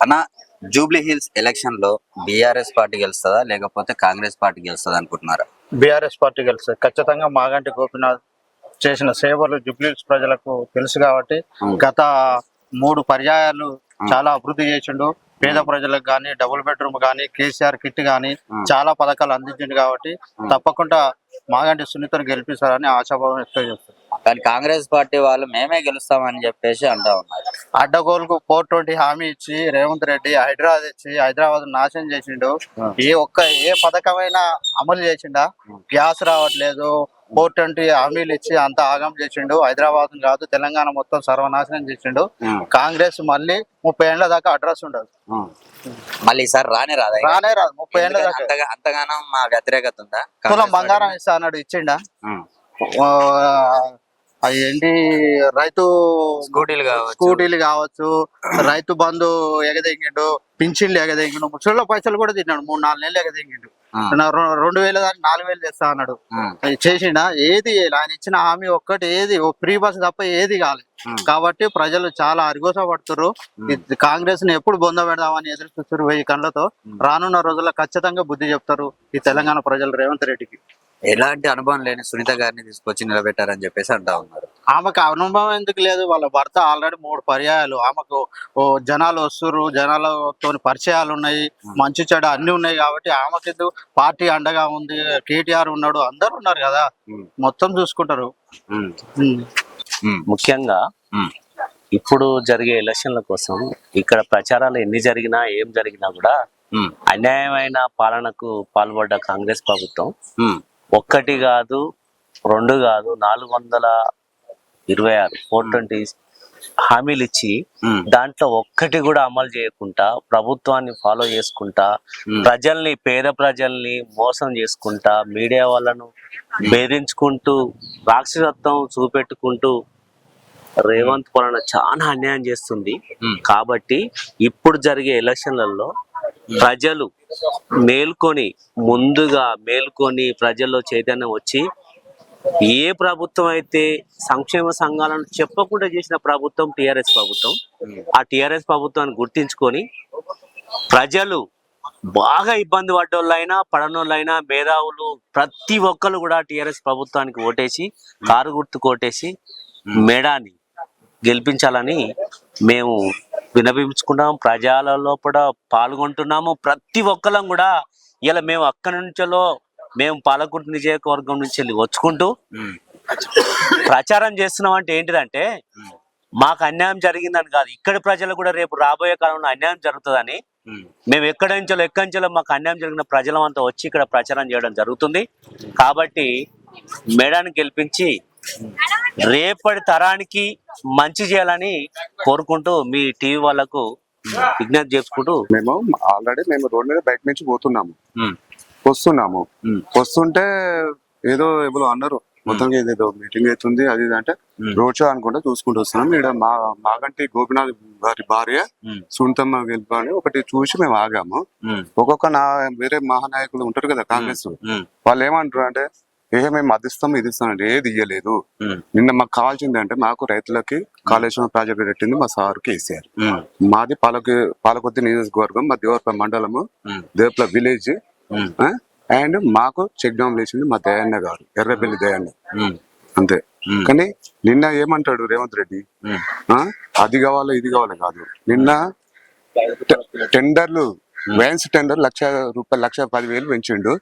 అన్న, Jubilee hills election లో BRS party గెలుస్తుందా లేకపోతే కాంగ్రెస్ పార్టీ గెలుస్తుందా అనుకుంటున్నారా? బీఆర్ఎస్ పార్టీ గెలుస్తుంది ఖచ్చితంగా. మాగంటి గోపీనాథ్ చేసిన సేవలు జూబ్లీహిల్స్ ప్రజలకు తెలుసు కాబట్టి గత 3 పర్యాయాలు చాలా అభివృద్ధి చేసిండు. పేద ప్రజలకు కానీ, డబుల్ బెడ్రూమ్ కానీ, కేసీఆర్ కిట్ కానీ చాలా పథకాలు అందించిండు కాబట్టి తప్పకుండా మాగంటి సునీతను గెలిపిస్తారని ఆశాభావం వ్యక్తం చేస్తారు. కానీ కాంగ్రెస్ పార్టీ వాళ్ళు మేమే గెలుస్తామని చెప్పేసి అంటా ఉన్నారు. అడ్డగోలుకు 420 హామీ ఇచ్చి రేవంత్ రెడ్డి హైదరాబాద్ ఇచ్చి హైదరాబాద్ నాశనం చేసిండు. ఏ పథకమైనా అమలు చేసిండా? గ్యాస్ రావట్లేదు, 420 హామీలు ఇచ్చి అంత ఆగం చేసిండు. హైదరాబాద్ కాదు తెలంగాణ మొత్తం సర్వనాశనం చేసిండు. కాంగ్రెస్ మళ్ళీ 30 ఏళ్ల దాకా అడ్రస్ ఉండదు. మళ్ళీ ఈసారి రానే రాదు. 30 ఏళ్ల దాకా అంతగానం మా వ్యతిరేకత ఉందా? కులం బంగారం ఇస్తా అన్నాడు, ఇచ్చిండా? అదేంటి రైతు స్కూటీలు కావచ్చు, రైతు బంధు ఎగదెంగిండు, పింఛన్లు ఎగదెంగిండు, ముసళ్ళ పైసలు కూడా తిన్నాడు. 3-4 నెలలు ఎగదెంగిండు. 2000 దానికి 4000 తెస్తా అన్నాడు. చేసిండా? ఏది ఆయన ఇచ్చిన హామీ ఒక్కటి ఏది ఫ్రీ బస్ తప్ప ఏది కాలేదు. కాబట్టి ప్రజలు చాలా అరిగోస పడుతున్నారు. కాంగ్రెస్ ని ఎప్పుడు బొంద పెడదామని ఎదురు చూస్తారు 1000 కళ్ళతో. రానున్న రోజుల్లో ఖచ్చితంగా బుద్ధి చెప్తారు ఈ తెలంగాణ ప్రజలు రేవంత్ రెడ్డికి. ఎలాంటి అనుభవం లేని సునీత గారిని తీసుకొచ్చి నిలబెట్టారని చెప్పేసి అంటా ఉన్నారు. ఆమెకు అనుభవం ఎందుకు లేదు? వాళ్ళ భర్త ఆల్రెడీ 3 పర్యాయాలు ఆమెకు జనాలు వస్తున్నారు, జనాలతో పరిచయాలు ఉన్నాయి, మంచి చెడు అన్ని ఉన్నాయి కాబట్టి ఆమెకు పార్టీ అండగా ఉంది. కేటీఆర్ ఉన్నాడు, అందరు ఉన్నారు కదా, మొత్తం చూసుకుంటారు. ముఖ్యంగా ఇప్పుడు జరిగే ఎలక్షన్ల కోసం ఇక్కడ ప్రచారాలు ఎన్ని జరిగినా ఏం జరిగినా కూడా అన్యాయమైన పాలనకు పాల్పడ్డ కాంగ్రెస్ ప్రభుత్వం 1 కాదు 2 కాదు 426 420 హామీలు ఇచ్చి దాంట్లో ఒక్కటి కూడా అమలు చేయకుండా ప్రభుత్వాన్ని ఫాలో చేసుకుంటా పేద ప్రజల్ని మోసం చేసుకుంటా మీడియా వాళ్ళను బెదిరించుకుంటూ రాక్షసత్వం చూపెట్టుకుంటూ రేవంత్ పాలన చాలా అన్యాయం చేస్తుంది. కాబట్టి ఇప్పుడు జరిగే ఎలక్షన్లలో ప్రజలు ముందుగా మేల్కొని ప్రజల్లో చైతన్యం వచ్చి ఏ ప్రభుత్వం అయితే సంక్షేమ సంఘాలను చెప్పకుండా చేసిన ప్రభుత్వం టిఆర్ఎస్ ప్రభుత్వం, ఆ టిఆర్ఎస్ ప్రభుత్వాన్ని గుర్తించుకొని ప్రజలు బాగా ఇబ్బంది పడ్డోళ్ళైనా పడనోళ్ళైనా మేధావులు ప్రతి ఒక్కరు కూడా టిఆర్ఎస్ ప్రభుత్వానికి ఓటేసి కారు గుర్తుకు ఓటేసి మేడాన్ని గెలిపించాలని మేము వినపించుకుంటాం. ప్రజలలో కూడా పాల్గొంటున్నాము. ప్రతి ఒక్కరం కూడా ఇలా మేము అక్కడి నుంచో మేము పాలకుర్తి నియోజకవర్గం నుంచి వెళ్ళి వచ్చుకుంటూ ప్రచారం చేస్తున్నాం. అంటే ఏంటిదంటే మాకు అన్యాయం జరిగిందని కాదు, ఇక్కడి ప్రజలు కూడా రేపు రాబోయే కాలంలో అన్యాయం జరుగుతుందని మేము ఎక్కడి నుంచో మాకు అన్యాయం జరిగిన ప్రజలమంతా వచ్చి ఇక్కడ ప్రచారం చేయడం జరుగుతుంది. కాబట్టి మేడాన్ని గెలిపించి రేపటి తరానికి మంచి చేయాలని కోరుకుంటూ మీ టీవీ వాళ్ళకు విజ్ఞప్తి చేసుకుంటూ మేము రోడ్ మీద బయట నుంచి వస్తుంటే ఏదో ఎవరో అన్నారు మొత్తం ఏదో మీటింగ్ అవుతుంది అది అంటే రోడ్ షో అనుకుంటే చూసుకుంటూ వస్తున్నాం. ఇక్కడ మాగంటి గోపీనాథ్ గారి భార్య సునీతమ్మ గెలుపు అని ఒకటి చూసి మేము ఆగాము. వేరే మహానాయకులు ఉంటారు కదా కాంగ్రెస్ వాళ్ళు ఏమంటారు అంటే మేము అది ఇస్తాం ఇది ఇస్తాం అంటే ఏది ఇయ్యలేదు. నిన్న మాకు కావాల్సింది అంటే మాకు రైతులకి కాళేశ్వరం ప్రాజెక్టు పెట్టింది మా సార్ కేసీఆర్. మాది పాలకొత్తి నియోజకవర్గం, మా దేవరపల్లి మండలము, దేవరపల్లి విలేజ్. అండ్ మాకు చెక్ డ్యామ్ వేసింది మా దయాన్న గారు, ఎర్రబెల్లి దయాన్న, అంతే. కానీ నిన్న ఏమంటాడు రేవంత్ రెడ్డి, అది కావాలి ఇది కావాలి కాదు. నిన్న టెండర్లు వ్యాన్స్ టెండర్ ₹1,10,000 1,10,000 పెంచిండు.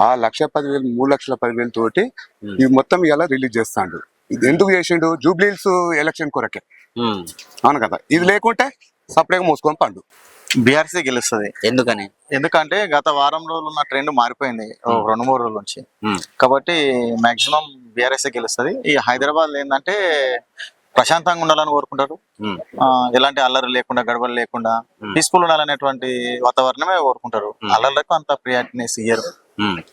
ఆ 1,10,000 3,10,000 తోటి ఇవి మొత్తం ఇలా రిలీజ్ చేస్తాడు. ఇది ఎందుకు చేసిండు? జూబ్లీహిల్స్ ఎలక్షన్ కొరకే, అవును కదా. ఇది లేకుంటే సపరేట్గా మూసుకొని పండు బీఆర్సీ గెలుస్తుంది. ఎందుకంటే గత వారం రోజులు ఉన్న ట్రెండ్ మారిపోయింది 2-3 రోజుల నుంచి. కాబట్టి మాక్సిమం బీఆర్ఎస్ గెలుస్తుంది. ఈ హైదరాబాద్ ఏంటంటే ప్రశాంతంగా ఉండాలని కోరుకుంటారు. ఎలాంటి అల్లరి లేకుండా, గడవలు లేకుండా పీస్ఫుల్ ఉండాలనేటువంటి వాతావరణమే కోరుకుంటారు. అల్లర్లకు అంత ప్రియారిటీనెస్ ఇయ్యరు.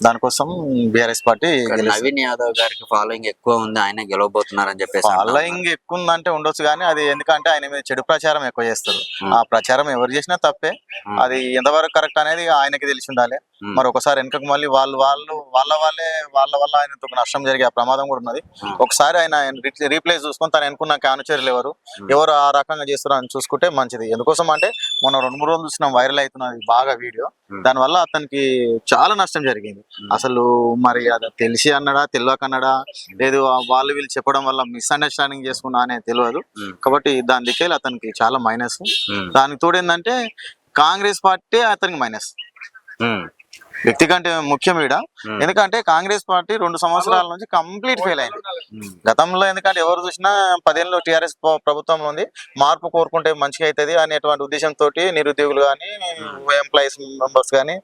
దానికోసం బీఆర్ఎస్ పార్టీ. నవీన్ యాదవ్ గారికి ఫాలోయింగ్ ఎక్కువ ఉంది, ఆయన గెలవబోతున్నారని చెప్పేసి. ఫాలోయింగ్ ఎక్కువ ఉందంటే ఉండొచ్చు, కానీ అది ఎందుకంటే ఆయన మీద చెడు ప్రచారం ఎక్కువ చేస్తారు. ఆ ప్రచారం ఎవరు చేసినా తప్పే. అది ఎంతవరకు కరెక్ట్ అనేది ఆయనకి తెలిసి ఉండాలి. మరి ఒకసారి వెనకకు మళ్ళీ వాళ్ళ వల్ల ఆయనతో నష్టం జరిగే ప్రమాదం కూడా ఉన్నది. ఒకసారి ఆయన రీప్లేస్ చూసుకొని తను అనుకున్న అనుచరులు ఎవరు ఆ రకంగా చేస్తారు అని చూసుకుంటే మంచిది. ఎందుకోసం అంటే మొన్న 2-3 రోజులు చూసినాం, వైరల్ అవుతున్నది బాగా వీడియో. దానివల్ల అతనికి చాలా నష్టం జరిగింది. అసలు మరి అది తెలిసి అన్నాడా తెలియక అన్నాడా, లేదు వాళ్ళు వీళ్ళు చెప్పడం వల్ల మిస్అండర్స్టాండింగ్ చేసుకున్నా అనేది తెలియదు. కాబట్టి దాని దిక్కేది అతనికి చాలా మైనస్. దానికి తోడు ఏంటంటే కాంగ్రెస్ పార్టీ అతనికి మైనస్, వ్యక్తి కంటే ముఖ్యం ఈడ. ఎందుకంటే కాంగ్రెస్ పార్టీ 2 సంవత్సరాల నుంచి కంప్లీట్ ఫెయిల్ అయింది. గతంలో ఎందుకంటే ఎవరు చూసినా 10 ఏళ్ళు టీఆర్ఎస్ ప్రభుత్వంలో ఉంది, మార్పు కోరుకుంటే మంచిగా అవుతుంది అనేటువంటి ఉద్దేశంతో నిరుద్యోగులు కానీ ఎంప్లాయీస్ మెంబర్స్ కానీ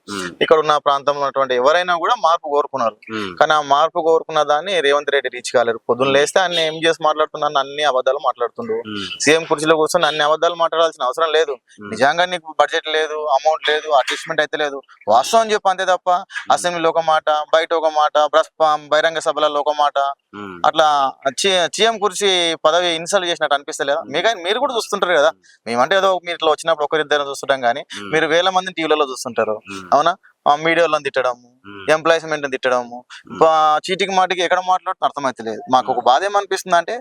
ఇక్కడ ఉన్న ప్రాంతంలో ఉన్నటువంటి ఎవరైనా కూడా మార్పు కోరుకున్నారు. కానీ ఆ మార్పు కోరుకున్న దాన్ని రేవంత్ రెడ్డి రీచ్ కాలేరు. పొద్దున్న లేస్తే అన్ని ఏం చేసి మాట్లాడుతున్నాను, అన్ని అబద్ధాలు మాట్లాడుతుండ్రు. సీఎం కుర్చీలో కూర్చొని అన్ని అబద్ధాలు మాట్లాడాల్సిన అవసరం లేదు. నిజంగా నీకు బడ్జెట్ లేదు, అమౌంట్ లేదు, అడ్జస్ట్మెంట్ అయితే లేదు, వాస్తవం చెప్పు అంతే తప్ప అసెంబ్లీలో ఒక మాట, బయట ఒక మాట, బహిరంగ సభలలో ఒక మాట, అట్లా సీఎం కుర్చీ పదవి ఇన్సల్ట్ చేసినట్టు అనిపిస్తలేదా? మీరు కూడా చూస్తుంటారు కదా, మేమంటే ఏదో మీరు ఇట్లా వచ్చినప్పుడు ఒకరిద్దరు చూస్తుంటాం కానీ మీరు వేల మందిని టీవీలలో చూస్తుంటారు. అవునా? మీడియాలో తిట్టడము, ఎంప్లాయ్మెంట్ తిట్టడము, చీటికి మాటికి ఎక్కడ మాట్లాడుతున్నా అర్థమైతలేదు. మాకు ఒక బాధ ఏమనిపిస్తుంది అంటే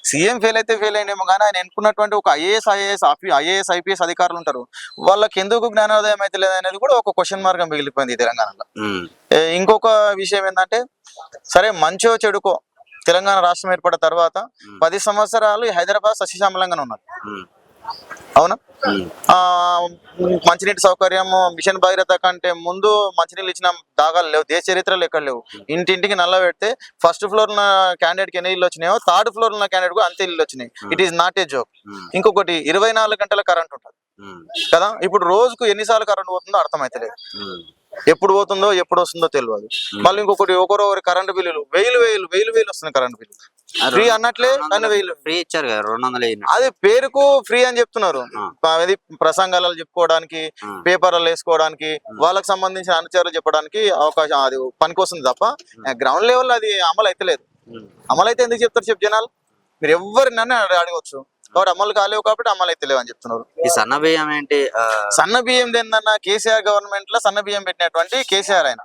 సీఎం ఫెయిల్ అయితే ఫెయిల్ అయినేమో కానీ ఆయన ఎన్నుకున్నటువంటి ఒక ఐఏఎస్ ఐపీఎస్ అధికారులు ఉంటారు, వాళ్ళకి ఎందుకు జ్ఞానోదయం అయితే లేదు అనేది కూడా ఒక క్వశ్చన్ మార్గం మిగిలిపోయింది తెలంగాణలో. ఇంకొక విషయం ఏంటంటే, సరే మంచో చెడుకో తెలంగాణ రాష్ట్రం ఏర్పడిన తర్వాత 10 సంవత్సరాలు హైదరాబాద్ సస్యశ్యామలంగానే ఉన్నారు. అవునా? మంచినీటి సౌకర్యం, మిషన్ భగీరథ కంటే ముందు మంచినీళ్ళు ఇచ్చిన దాఖలు లేవు, దేశ చరిత్రలో ఎక్కడ లేవు. ఇంటింటికి నల్ల పెడితే ఫస్ట్ ఫ్లోర్ ఉన్న క్యాండిడేట్ కి ఎన్ని ఇల్లు వచ్చినాయో థర్డ్ ఫ్లోర్ ఉన్న క్యాండిడేట్ కు అంతే ఇల్లు వచ్చినాయి. It is not a joke. ఇంకొకటి 24 గంటల కరెంట్ ఉంటుంది కదా, ఇప్పుడు రోజుకు ఎన్నిసార్లు కరెంట్ పోతుందో అర్థమైతలేదు. ఎప్పుడు పోతుందో ఎప్పుడు వస్తుందో తెలియదు. మళ్ళీ ఇంకొకటి ఒకరొకరి కరెంటు బిల్లులు వేలు వస్తుంది. కరెంట్ బిల్లు ఫ్రీ అన్నట్లే కానీ ఫ్రీ ఇచ్చారు కదా 200. అది పేరుకు ఫ్రీ అని చెప్తున్నారు. అది ప్రసంగాలు చెప్పుకోవడానికి, పేపర్లు వేసుకోవడానికి, వాళ్ళకి సంబంధించిన అనుచరులు చెప్పడానికి అవకాశం అది పనికొస్తుంది తప్ప గ్రౌండ్ లెవెల్ అది అమలు అయితే లేదు. అమలు అయితే ఎందుకు చెప్తారు చెప్పు జనాలు? మీరు ఎవరినన్నా అడగవచ్చు. కాబట్టి అమలు కాలేవు కాబట్టి అమలు అయితే లేవు అని చెప్తున్నారు. ఈ సన్న బియ్యం ఏంటి? సన్న బియ్యం ఏందన్నా, కేసీఆర్ గవర్నమెంట్ లో సన్న బియ్యం పెట్టినటువంటి కేసీఆర్ ఆయన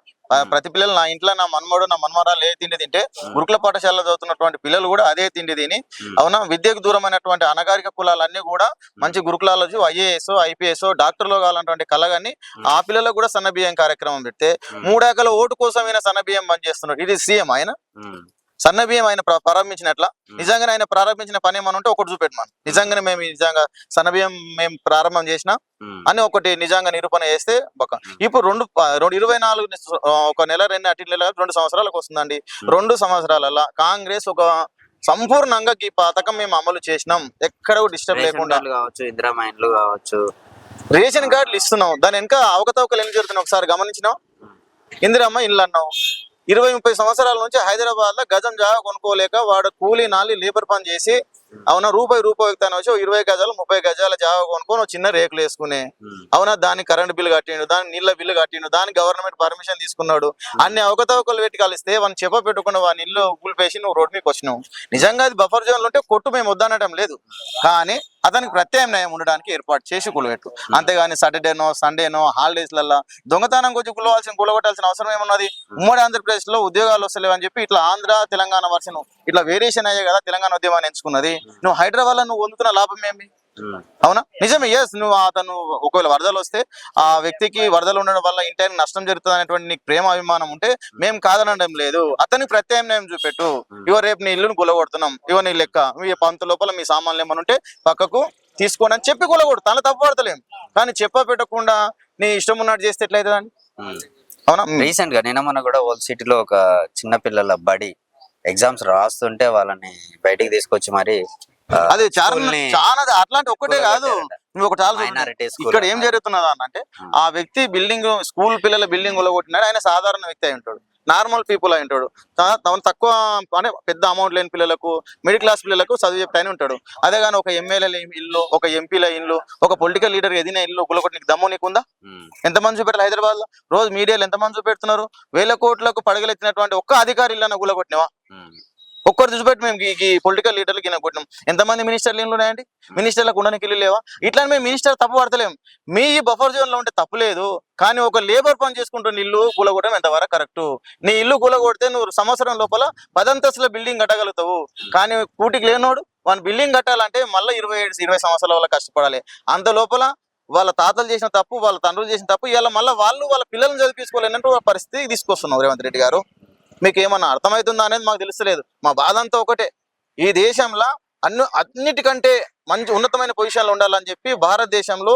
ప్రతి పిల్లలు, నా ఇంట్లో నా మన్మడు నా మన్మరాలు ఏ తిండి తింటే గురుకుల పాఠశాలలో చదువుతున్నటువంటి పిల్లలు కూడా అదే తిండి తిని, అవునా, విద్యకు దూరమైనటువంటి అనగారిక కులాలన్నీ కూడా మంచి గురుకులాలు ఐఏఎస్ ఐపీఎస్ డాక్టర్లు కావాలన్నటువంటి కలగాని ఆ పిల్లలకు కూడా సన్న బియ్యం కార్యక్రమం పెడితే 3 ఏకల ఓటు కోసమైనా సన్న బియ్యం బంద్ చేస్తున్నాడు. ఇది సీఎం ఆయన సన్న బియ్యం ఆయన ప్రారంభించినట్ల. నిజంగానే ఆయన ప్రారంభించిన పని ఏమని ఉంటే ఒకటి చూపెట్టమని, నిజంగానే మేము నిజంగా సన్న బియ్యం మేము ప్రారంభం చేసినా అని ఒకటి నిజంగా నిరూపణ చేస్తే ఇప్పుడు 24 ఒక నెల 2 సంవత్సరాలకు వస్తుందండి. 2 సంవత్సరాలలో కాంగ్రెస్ ఒక సంపూర్ణంగా ఈ పథకం మేము అమలు చేసినాం, ఎక్కడ డిస్టర్బ్ లేకుండా కావచ్చు, ఇందిరా మైండ్లు కావచ్చు, రేషన్ కార్డులు ఇస్తున్నాం. దాని వెనక అవకతవకలు ఎన్ని జరుగుతున్నాయి ఒకసారి గమనించినాం. ఇందిరమ్మ ఇల్లు అన్నాం. 20-30 సంవత్సరాల నుంచి హైదరాబాద్ లో గజం జాగా కొనుక్కోలేక వాడు కూలీ నాలి లేబర్ పని చేసి, అవునా, రూపాయి తను వచ్చి 20 గజాలు 30 గజాల జాగా కొనుక్కొని చిన్న రేకులు వేసుకునే, అవునా, దానికి కరెంట్ బిల్లు కట్టిండు, దాని నీళ్ళ బిల్లు కట్టిండు, దానికి గవర్నమెంట్ పర్మిషన్ తీసుకున్నాడు. అన్ని అవకతవకలు పెట్టి కలిస్తే వాడిని చెప్ప పెట్టుకున్న వాని ఇల్లు ఊపిపేసి నువ్వు రోడ్ మీకు వచ్చినావు. నిజంగా అది బఫర్ జోన్లు ఉంటే కొట్టు, మేము వద్దనడం లేదు, కానీ అతనికి ప్రత్యామ్నాయం ఉండడానికి ఏర్పాటు చేసి కులబెట్టు. అంతేగాని సాటర్డేనో సండేనో హాలిడేస్లలో దొంగతనం కొంచెం కూలగొట్టాల్సిన అవసరం ఏమున్నది? ఉమ్మడి ఆంధ్రప్రదేశ్ లో ఉద్యోగాలు వస్తలేవు అని చెప్పి ఇట్లా ఆంధ్ర తెలంగాణ వర్షన్ ఇట్లా వేరియేషన్ అయ్యే కదా తెలంగాణ ఉద్యమాన్ని ఎంచుకున్నది. నువ్వు హైదరాబాద్ లో నువ్వు పొందుతున్న లాభం ఏమి? అవునా? నిజమే. ఎస్, నువ్వు అతను ఒకవేళ వరదలు వస్తే ఆ వ్యక్తికి వరదలు ఉండడం వల్ల ఇంటి నష్టం జరుగుతుంది అనేటువంటి నీకు ప్రేమ అభిమానం ఉంటే మేము కాదనడం లేదు. అతనికి ప్రత్యామ్నాయం చూపెట్టు. ఇవో రేపు నీ ఇల్లును కూలగొడుతున్నాం, ఇవో నీ లెక్క, మీ పంత లోపల మీ సామాన్లు ఏమని ఉంటే పక్కకు తీసుకోండి అని చెప్పి కూలగొడు. తన తప్పు పడతలేం, కానీ చెప్ప పెట్టకుండా నీ ఇష్టం ఉన్నట్టు చేస్తే ఎట్లయితుందండి? అవునా? రీసెంట్ గా నిన్న మొన్న కూడా ఓల్డ్ సిటీలో ఒక చిన్న పిల్లల బడి ఎగ్జామ్స్ రాస్తుంటే వాళ్ళని బయటికి తీసుకొచ్చి మరి అది చాలా అట్లాంటి ఒక్కటే కాదు, నువ్వు ఒక చాలా ఇక్కడ ఏం జరుగుతున్నదా అంటే ఆ వ్యక్తి బిల్డింగ్ స్కూల్ పిల్లల బిల్డింగ్ కొట్టినాడు. ఆయన సాధారణ వ్యక్తి అయి ఉంటాడు, నార్మల్ పీపుల్ అయి ఉంటాడు. తక్కువ అంటే పెద్ద అమౌంట్ లేని పిల్లలకు, మిడిల్ క్లాస్ పిల్లలకు చదువు చెప్తానే ఉంటాడు. అదే కానీ ఒక ఎమ్మెల్యేల ఇల్లు, ఒక ఎంపీల ఇల్లు, ఒక పొలిటికల్ లీడర్ ఎదిన ఇల్లు గులకొట్టి నీకు దమ్ము నీకుందా? ఎంతమంది చూపెట్టారు హైదరాబాద్ లో? రోజు మీడియాలో ఎంతమంది చూపెడుతున్నారు? 1000 కోట్లకు పడగలెత్తినటువంటి ఒక్క అధికారి ఇల్లు గులకొట్టినవా? ఒక్కరు చూపెట్టి మేము ఈ పొలిటికల్ లీడర్లు కింద కొట్టినాం. ఎంతమంది మినిస్టర్లు ఇల్లు ఉన్నాయండి? మినిస్టర్లకు ఉండడానికి ఇల్లు లేవా? ఇట్లా మేము మినిస్టర్ తప్పు పడతలేం. మీ బఫర్ జోన్ లో ఉంటే తప్పు లేదు, కానీ ఒక లేబర్ పని చేసుకుంటున్న ఇల్లు కూలగొట్టడం ఎంతవరకు కరెక్ట్? నీ ఇల్లు కూలగొడితే నువ్వు సంవత్సరం లోపల 10 అంతస్తుల బిల్డింగ్ కట్టగలుగుతావు, కానీ కూటికి లేనోడు వాని బిల్డింగ్ కట్టాలంటే మళ్ళీ 20 సంవత్సరాల వల్ల కష్టపడాలి. అంత లోపల వాళ్ళ తాతలు చేసిన తప్పు, వాళ్ళ తండ్రులు చేసిన తప్పు, ఇవాళ మళ్ళీ వాళ్ళ పిల్లల్ని చదివించుకోలేనట్టు పరిస్థితి తీసుకొస్తున్నావు రేవంత్ రెడ్డి గారు. మీకు ఏమన్నా అర్థమవుతుందా అనేది మాకు తెలుస్తలేదు. మా బాధ అంతా ఒకటే, ఈ దేశంలో అన్నిటికంటే మంచి ఉన్నతమైన పొజిషన్లో ఉండాలని చెప్పి భారతదేశంలో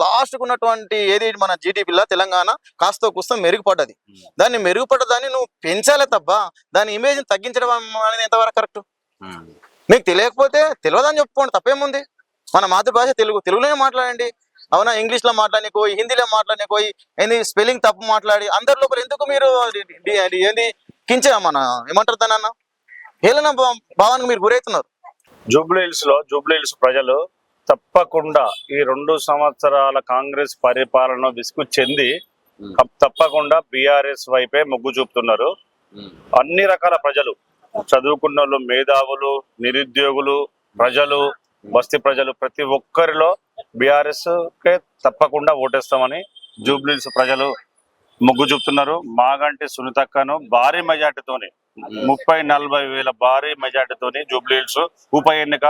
లాస్ట్ ఉన్నటువంటి ఏది మన జీడిపిలో తెలంగాణ కాస్త కూస్త మెరుగుపడ్డది. దాన్ని మెరుగుపడ్డదాన్ని నువ్వు పెంచాలే తప్ప దాని ఇమేజ్ తగ్గించడం అనేది ఎంతవరకు కరెక్ట్? మీకు తెలియకపోతే తెలియదని చెప్పుకోండి, తప్పేముంది. మన మాతృభాష తెలుగు, తెలుగులోనే మాట్లాడండి. అవునా, ఇంగ్లీష్ లో మాట్లాడనికోయి, హిందీలో మాట్లాడనికోయి, ఏంది స్పెల్లింగ్ తప్పు మాట్లాడి అందరి లోపల ఎందుకు మీరు ఏంది మన ఏమంటారు దానన్న హేళన భావానికి మీరు గురవుతున్నారు. జూబ్లీహిల్స్ ప్రజలు తప్పకుండా ఈ 2 సంవత్సరాల కాంగ్రెస్ పరిపాలన విసుగు చెంది తప్పకుండా బీఆర్ఎస్ వైపే మొగ్గు చూపుతున్నారు. అన్ని రకాల ప్రజలు, చదువుకున్న వాళ్ళు, మేధావులు, నిరుద్యోగులు, ప్రజలు, బస్తీ ప్రజలు, ప్రతి ఒక్కరిలో బీఆర్ఎస్ కే తప్పకుండా ఓటేస్తామని జూబ్లీహిల్స్ ప్రజలు మొగ్గు చూపుతున్నారు. మాగంటి సునీతక్కను భారీ మెజార్టీతోని 30-40 వేల భారీ మెజార్టీతోని జూబ్లీహిల్స్ ఉప ఎన్నిక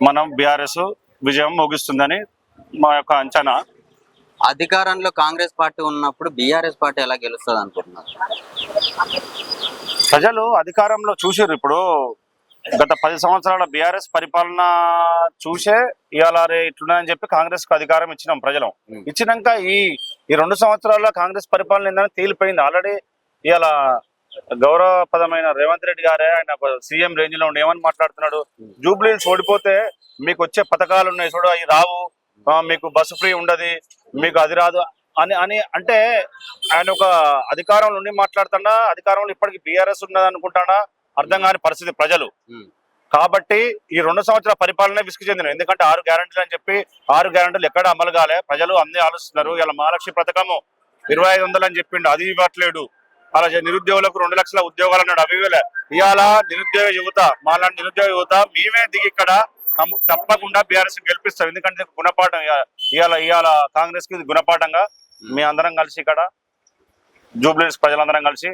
మనం బీఆర్ఎస్ విజయం ముగిస్తుందని మా యొక్క అంచనా. అధికారంలో కాంగ్రెస్ పార్టీ ఉన్నప్పుడు బీఆర్ఎస్ పార్టీ ఎలా గెలుస్తుంది అనుకుంటున్నారు? ప్రజలు అధికారంలో చూసారు. ఇప్పుడు గత 10 సంవత్సరాల బీఆర్ఎస్ పరిపాలన చూసే ఇవాళ ఇట్లున్నాయని చెప్పి కాంగ్రెస్ కు అధికారం ఇచ్చినాం ప్రజలు. ఇచ్చినాక ఈ 2 సంవత్సరాల కాంగ్రెస్ పరిపాలన ఏందని తేలిపోయింది ఆల్రెడీ. ఇవాళ గౌరవపదమైన రేవంత్ రెడ్డి గారే ఆయన సీఎం రేంజ్ లో ఉండి ఏమని మాట్లాడుతున్నాడు, జూబ్లీహిల్స్ ఓడిపోతే మీకు వచ్చే పథకాలు ఉన్నాయి చూడు, అవి రావు, మీకు బస్సు ఫ్రీ ఉండదు, మీకు అది రాదు అని అంటే ఆయన ఒక అధికారంలో ఉండి మాట్లాడుతున్నా, అధికారంలో ఇప్పటికి బీఆర్ఎస్ ఉన్నది అనుకుంటాడా అర్థం కాని పరిస్థితి ప్రజలు. కాబట్టి ఈ 2 సంవత్సరాల పరిపాలన విసుగు చెందిన, ఎందుకంటే 6 గ్యారంటీలు అని చెప్పి 6 గ్యారంటీలు ఎక్కడ అమలు కాలే, ప్రజలు అన్ని ఆలోచిస్తున్నారు. ఇలా మహాలక్ష్మి పథకము 2500 అని చెప్పిండు, అది ఇవ్వట్లేడు. అలా నిరుద్యోగులకు 2 లక్షల ఉద్యోగాలు అన్నాడు, అవి ఇవ్వలే. ఇవాళ నిరుద్యోగ యువత, మాలాంటి నిరుద్యోగ యువత మేమే దిగి ఇక్కడ తప్పకుండా బీఆర్ఎస్ గెలిపిస్తాం. ఎందుకంటే గుణపాఠం ఇవాళ కాంగ్రెస్ కి గుణపాఠంగా మీ అందరం కలిసి ఇక్కడ జూబ్లీహిల్స్ ప్రజలందరం కలిసి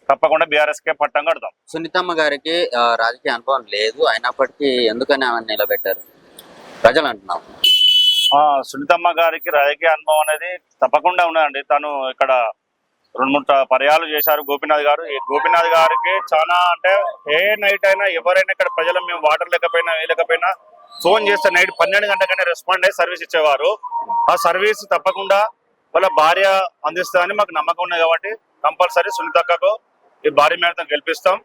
తప్పకుండా బీఆర్ఎస్ కే పట్టం కడతాం. సునీతమ్మ గారికి రాజకీయ అనుభవం లేదు, అయినప్పటికీ ఎందుకని ఆమె నిలబెట్టారు ప్రజలు అంటున్నాం? సునీతమ్మ గారికి రాజకీయ అనుభవం అనేది తప్పకుండా ఉన్నదండి. తను ఇక్కడ 2-3 పర్యాలు చేశారు గోపీనాథ్ గారు. ఈ గోపీనాథ్ గారికి చాలా అంటే ఏ నైట్ అయినా ఎవరైనా ఇక్కడ ప్రజలు మేము వాటర్ లేకపోయినా ఏ లేకపోయినా ఫోన్ చేస్తే నైట్ 12 గంటలకైనా రెస్పాండ్ అయ్యి సర్వీస్ ఇచ్చేవారు. ఆ సర్వీస్ తప్పకుండా వాళ్ళ భార్య అందిస్తుందని మాకు నమ్మకం ఉన్నది. కాబట్టి కంపల్సరీ సునీతక్కకు ఈ భారీ మేరతో గెలిపిస్తాం.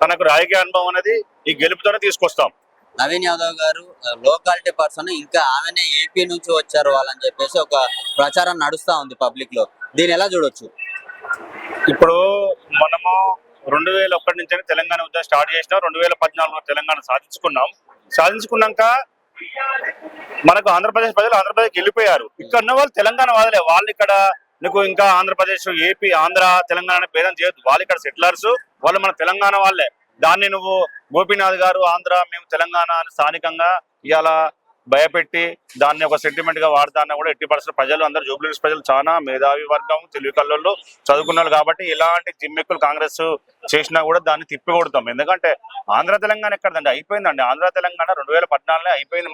తనకు రాజకీయ అనుభవం అనేది ఈ గెలుపుతోనే తీసుకొస్తాం. నవీన్ యాదవ్ గారు లోకాలిటీ పర్సన్, ఇంకా ఆమెనే ఏపీ నుంచి వచ్చారు వాళ్ళని చెప్పేసి ఒక ప్రచారం నడుస్తా ఉంది పబ్లిక్ లో, దీన్ని ఎలా చూడొచ్చు? ఇప్పుడు మనము 2001 నుంచి తెలంగాణ ఉద్యమం స్టార్ట్ చేసినాం. 2014లో తెలంగాణ సాధించుకున్నాక మనకు ఆంధ్రప్రదేశ్ ప్రజలు ఆంధ్రప్రదేశ్ వెళ్ళిపోయారు. ఇక్కడ ఉన్న వాళ్ళు తెలంగాణ వాదలే. వాళ్ళు ఇక్కడ నీకు ఇంకా ఆంధ్రప్రదేశ్, ఏపీ, ఆంధ్ర, తెలంగాణ భేదం చేయొద్దు. వాళ్ళు ఇక్కడ సెటిలర్స్, వాళ్ళు మన తెలంగాణ వాళ్ళే. దాన్ని నువ్వు గోపీనాథ్ గారు ఆంధ్ర మేము తెలంగాణ అని స్థానికంగా ఇవాళ భయపెట్టి దాన్ని ఒక సెంటిమెంట్ గా వాడతాన్న కూడా ఎట్టి పరిస్థితుల్లో ప్రజలు అందరూ జూబ్లీహిల్స్ ప్రజలు చాలా మేధావి వర్గం, తెలివి కళ్ళల్లో చదువుకున్నారు. కాబట్టి ఇలాంటి జిమ్మెక్కులు కాంగ్రెస్ చేసినా కూడా దాన్ని తిప్పికొడతాం. ఎందుకంటే ఆంధ్ర తెలంగాణ ఎక్కడండి, అయిపోయిందండి. ఆంధ్ర తెలంగాణ 2014 అయిపోయింది.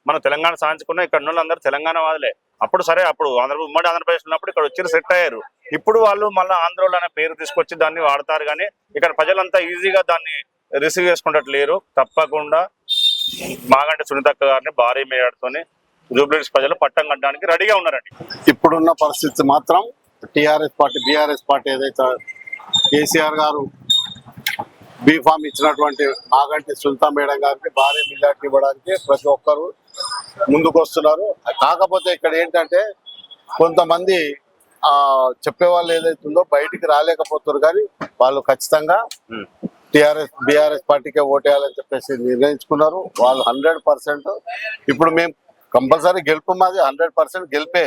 మన తెలంగాణ సాధించుకున్న ఇక్కడ ఉన్న అందరూ తెలంగాణ వాదులే. అప్పుడు సరే, అప్పుడు ఉమ్మడి ఆంధ్రప్రదేశ్ ఉన్నప్పుడు ఇక్కడ వచ్చి సెట్ అయ్యారు. ఇప్పుడు వాళ్ళు మళ్ళీ ఆంధ్రోళ్ళు అనే పేరు తీసుకొచ్చి దాన్ని వాడతారు. కానీ ఇక్కడ ప్రజలంతా ఈజీగా దాన్ని రిసీవ్ చేసుకున్నట్టు లేరు. తప్పకుండా మాగంటి సునీతక్క గారిని భారీ మేయర్తోని జూబ్లీహిల్స్ ప్రజలు పట్టం కట్టడానికి రెడీగా ఉన్నారండి. ఇప్పుడున్న పరిస్థితి మాత్రం టిఆర్ఎస్ పార్టీ, బీఆర్ఎస్ పార్టీ ఏదైతే కేసీఆర్ గారు బీఫామ్ ఇచ్చినటువంటి మాగంటి సునీత మేడం గారికి భారీ మెజార్టీ ఇవ్వడానికి ప్రతి ఒక్కరు ముందుకు వస్తున్నారు. కాకపోతే ఇక్కడ ఏంటంటే కొంతమంది చెప్పేవాళ్ళు ఏదైతుందో బయటికి రాలేకపోతున్నారు. కానీ వాళ్ళు ఖచ్చితంగా బీఆర్ఎస్ పార్టీకే ఓటేయాలని చెప్పేసి నిర్ణయించుకున్నారు. వాళ్ళు 100%. ఇప్పుడు మేము కంపల్సరీ గెలుపు మాది 100% గెలిపే.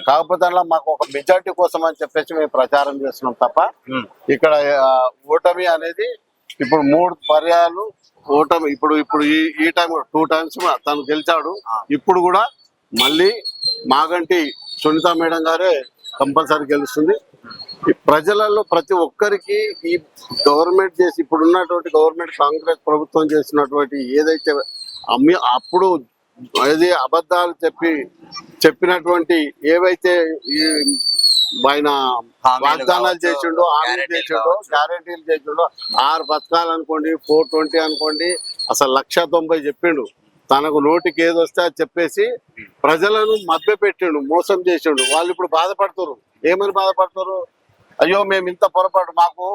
కాకపోతే అలా మాకు ఒక మెజార్టీ కోసం అని చెప్పేసి మేము ప్రచారం చేస్తున్నాం తప్ప ఇక్కడ ఓటమి అనేది ఇప్పుడు 3 పర్యాలు ఓటమి. ఇప్పుడు ఈ టైం 2 టైమ్స్ తను గెలిచాడు. ఇప్పుడు కూడా మళ్ళీ మాగంటి సునీత మేడం గారే కంపల్సరీ గెలుస్తుంది. ప్రజలలో ప్రతి ఒక్కరికి ఈ గవర్నమెంట్ ఇప్పుడున్నటువంటి గవర్నమెంట్ కాంగ్రెస్ ప్రభుత్వం చేసినటువంటి ఏదైతే అప్పుడు ఇది అబద్ధాలు చెప్పినటువంటి ఏవైతే ఈ ఆయన హామీలు వాగ్దానాలు కావచ్చు, చేసిండో హామీలు గ్యారెంటీలు చేసిండో కావచ్చు. గ్యారెంటీలు చేసిండో 6 పథకాలు అనుకోండి 420 అనుకోండి అసలు 190 చెప్పిండు. తనకు నోటికి ఏది వస్తే అది చెప్పేసి ప్రజలను మభ్య పెట్టిండు, మోసం చేసిండు. వాళ్ళు ఇప్పుడు బాధపడుతున్నారు. ఏమని బాధపడుతున్నారు? అయ్యో మేము ఇంత పొరపాటు, మాకు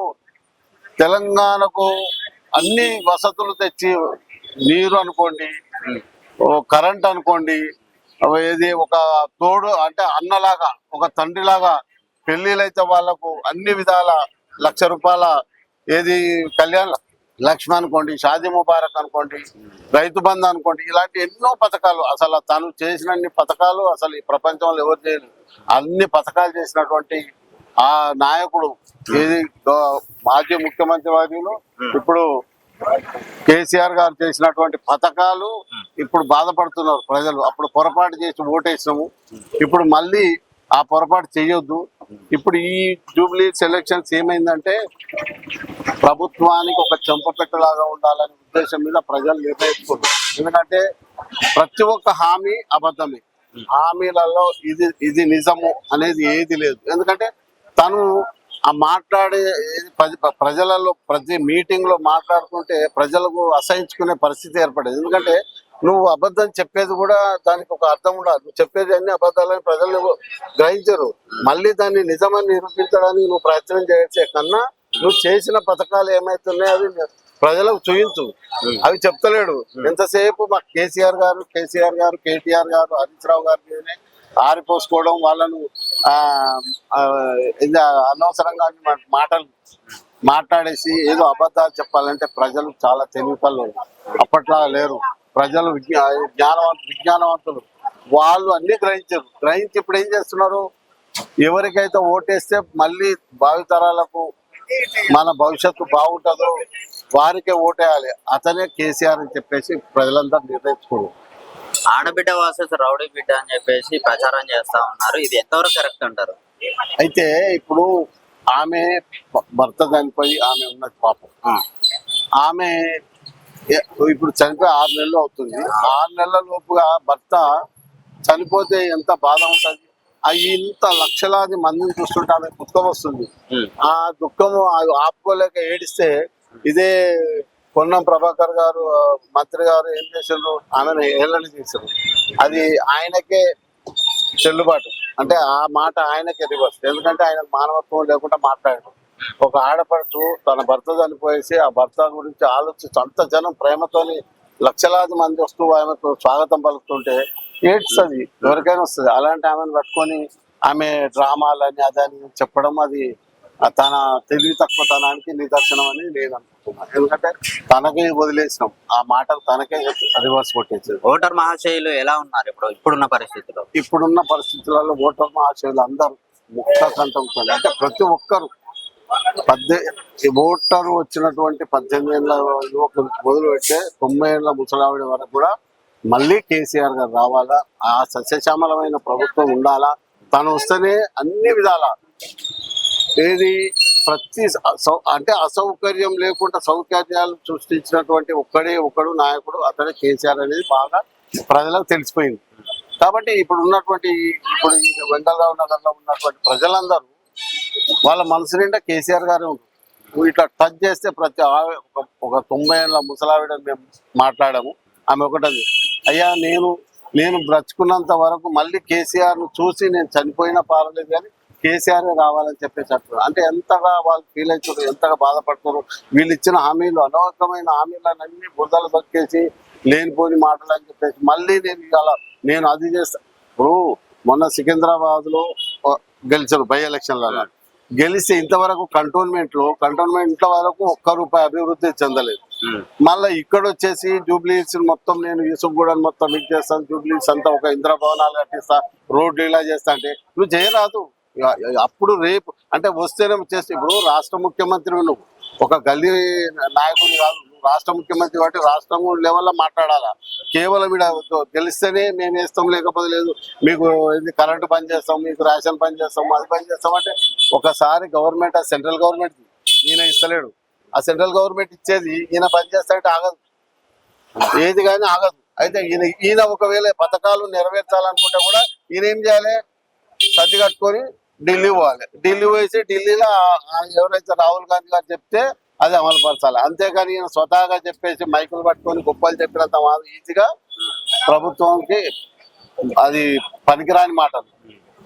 తెలంగాణకు అన్ని వసతులు తెచ్చి నీరు అనుకోండి, కరెంట్ అనుకోండి, ఏది ఒక తోడు అంటే అన్నలాగా ఒక తండ్రిలాగా పెళ్లిళ్ళైతే వాళ్ళకు అన్ని విధాల 1,00,000 రూపాయల ఏది కళ్యాణ లక్ష్మి అనుకోండి, షాదీ ముబారక్ అనుకోండి, రైతు బంధు అనుకోండి, ఇలాంటి ఎన్నో పథకాలు అసలు తను చేసినన్ని పథకాలు అసలు ఈ ప్రపంచంలో ఎవరు చేయలేదు. అన్ని పథకాలు చేసినటువంటి ఆ నాయకుడు ఏది మాజీ ముఖ్యమంత్రి వర్యులు ఇప్పుడు కేసీఆర్ గారు చేసినటువంటి పథకాలు ఇప్పుడు బాధపడుతున్నారు ప్రజలు. అప్పుడు పొరపాటు చేసి ఓటేసినాము, ఇప్పుడు మళ్ళీ ఆ పొరపాటు చేయొద్దు. ఇప్పుడు ఈ జూబ్లీ ఎలక్షన్స్ ఏమైందంటే ప్రభుత్వానికి ఒక చెంపపెట్టులాగా ఉండాలనే ఉద్దేశం మీద ప్రజలు నిర్ణయించుకున్నారు. ఎందుకంటే ప్రతి ఒక్క హామీ అబద్ధమే, హామీలలో ఇది నిజము అనేది ఏది లేదు. ఎందుకంటే తను ఆ మాట్లాడే ప్రజలలో ప్రతి మీటింగ్ లో మాట్లాడుతుంటే ప్రజలకు అసహించుకునే పరిస్థితి ఏర్పడేది. ఎందుకంటే నువ్వు అబద్ధం చెప్పేది కూడా దానికి ఒక అర్థం ఉండదు. నువ్వు చెప్పేది అన్ని అబద్ధాలని ప్రజలు గ్రహించరు. మళ్ళీ దాన్ని నిజమని నిరూపించడానికి నువ్వు ప్రయత్నం చేసే కన్నా నువ్వు చేసిన పథకాలు ఏమైతున్నాయో అవి ప్రజలకు చూయించు. అవి చెప్తలేడు. ఎంతసేపు మా కేటీఆర్ గారు కేటీఆర్ గారు హరీష్ రావు గారిని ఆరిపోసుకోవడం, వాళ్ళను అనవసరంగా మాటలు మాట్లాడేసి ఏదో అబద్ధాలు చెప్పాలంటే ప్రజలు చాలా తెలివికల్లో అప్పట్లా లేరు. ప్రజలు విజ్ఞానవంతులు, వాళ్ళు అన్ని గ్రహించి ఇప్పుడు ఏం చేస్తున్నారు? ఎవరికైతే ఓటేస్తే మళ్ళీ భావితరాలకు మన భవిష్యత్తు బాగుంటుందో వారికే ఓటేయాలి, అతనే కేసీఆర్ అని చెప్పేసి ప్రజలందరూ నిర్ణయించుకోరు. ఆడబిడ్డ వర్సెస్ రౌడీ బిడ్డ అని చెప్పేసి ప్రచారం చేస్తా ఉన్నారు. ఇది ఎంతవరకు కరెక్ట్ అంటారు? అయితే ఇప్పుడు ఆమె భర్త చనిపోయి ఆమె ఉన్నది పాపం. ఆమె ఇప్పుడు చనిపోయి 6 నెలలు అవుతుంది. 6 నెలల లోపుగా భర్త చనిపోతే ఎంత బాధ ఉంటుంది. ఇంత లక్షలాది మందిని చూస్తుంటే ఆమె దుఃఖం వస్తుంది. ఆ దుఃఖము ఆపుకోలేక ఏడిస్తే ఇదే పొన్నం ప్రభాకర్ గారు మంత్రి గారు ఏం చేశారు? ఆమెను హేళన చేశారు. అది ఆయనకే చెల్లుబాటు, అంటే ఆ మాట ఆయనకే రివర్స్. ఎందుకంటే ఆయన మానవత్వం లేకుండా మాట్లాడారు. ఒక ఆడపడుచు తన భర్త చనిపోయేసి ఆ భర్త గురించి ఆలోచించి అంత జనం ప్రేమతోని లక్షలాది మంది వస్తూ ఆమెకు స్వాగతం పలుకుతుంటే ఏడ్స్తుంది, ఎవరికైనా వస్తుంది. అలాంటి ఆమెను పట్టుకొని ఆమె డ్రామాలని అదని చెప్పడం అది తన తెలివి తక్కువతనానికి నిదర్శనం అని నేను అనుకుంటున్నాను. ఎందుకంటే తనకే వదిలేసినాం, ఆ మాటలు తనకే రివర్స్ కొట్టేసి. ఓటర్ మహాశయులు ఎలా ఉన్నారు ఇప్పుడున్న పరిస్థితిలో? ఇప్పుడున్న పరిస్థితులలో ఓటర్ మహాశయులు అందరూ ముక్త కంఠంతో, అంటే ప్రతి ఒక్కరు ఓటరు వచ్చినటువంటి 18 ఏళ్ళ యువకులు మొదలు పెడితే 90 ఏళ్ళ ముసలావిడ వరకు కూడా మళ్ళీ కేసీఆర్ గారు రావాలా, ఆ సస్యశ్యామలమైన ప్రభుత్వం ఉండాలా, తను వస్తేనే అన్ని విధాల ఏది ప్రతి అంటే అసౌకర్యం లేకుండా సౌకర్యాలు సృష్టించినటువంటి ఒక్కడు నాయకుడు అతడే కేసీఆర్ అనేది బాగా ప్రజలకు తెలిసిపోయింది. కాబట్టి ఇప్పుడు వెంకటరావు నగర్లో ఉన్నటువంటి ప్రజలందరూ వాళ్ళ మనసు నిండా కేసీఆర్ గారే ఉంటారు. ఇట్లా టచ్ చేస్తే ప్రతి ఒక 90 ఏళ్ళ ముసలావిడ మేము మాట్లాడాము. ఆమె ఒకటది, అయ్యా నేను బ్రతుకున్నంత వరకు మళ్ళీ కేసీఆర్ను చూసి నేను చనిపోయినా పర్వాలేదు కానీ కేసీఆర్ రావాలని చెప్పేసి అంటారు. అంటే ఎంతగా వాళ్ళు ఫీల్ అవుతారు, ఎంతగా బాధపడుతారు. వీళ్ళు ఇచ్చిన హామీలు అనవసరమైన హామీలన్నీ బురదలు దక్కేసి లేనిపోని మాటలు అని చెప్పేసి మళ్ళీ నేను అది చేస్తా. ఇప్పుడు మొన్న సికింద్రాబాద్ లో గెలిచారు బై ఎలక్షన్లలో. గెలిస్తే ఇంతవరకు కంటోన్మెంట్ వరకు ₹1 అభివృద్ధి చెందలేదు. మళ్ళీ ఇక్కడ వచ్చేసి జూబ్లీస్ మొత్తం నేను యూసుఫ్గూడని మొత్తం ఇది చేస్తాను, జూబ్లీస్ అంతా ఒక ఇంద్ర భవనాలు కట్టిస్తా, రోడ్లు ఇలా చేస్తా అంటే నువ్వు చేయరాదు. అప్పుడు రేపు అంటే వస్తేనే చేస్తే, ఇప్పుడు రాష్ట్ర ముఖ్యమంత్రి నువ్వు ఒక గల్లీ నాయకుడు కాదు, నువ్వు రాష్ట్ర ముఖ్యమంత్రి కాబట్టి రాష్ట్రం లెవెల్లో మాట్లాడాలా. కేవలం ఇక్కడ గెలిస్తేనే మేము వేస్తాం, లేకపోతే లేదు, మీకు ఇది కరెంటు పని చేస్తాం, మీకు రేషన్ పని చేస్తాం, అది పని చేస్తాం అంటే ఒకసారి గవర్నమెంట్, ఆ సెంట్రల్ గవర్నమెంట్ ఈయన ఇస్తలేడు. ఆ సెంట్రల్ గవర్నమెంట్ ఇచ్చేది ఈయన పని చేస్తాడంటే ఆగదు, ఏది కానీ ఆగదు. అయితే ఈయన ఒకవేళ పథకాలు నెరవేర్చాలనుకుంటే కూడా ఈయన ఏం చేయాలి, సర్ది కట్టుకొని ఢిల్లీ పోవాలి. ఢిల్లీ పోయేసి ఢిల్లీలో ఎవరైతే రాహుల్ గాంధీ గారు చెప్తే అది అమలుపరచాలి. అంతేగాని ఈయన స్వతహాగా చెప్పేసి మైకులు పట్టుకొని గొప్పలు చెప్పినంత ఈజీగా ప్రభుత్వంకి అది పనికిరాని మాటలు.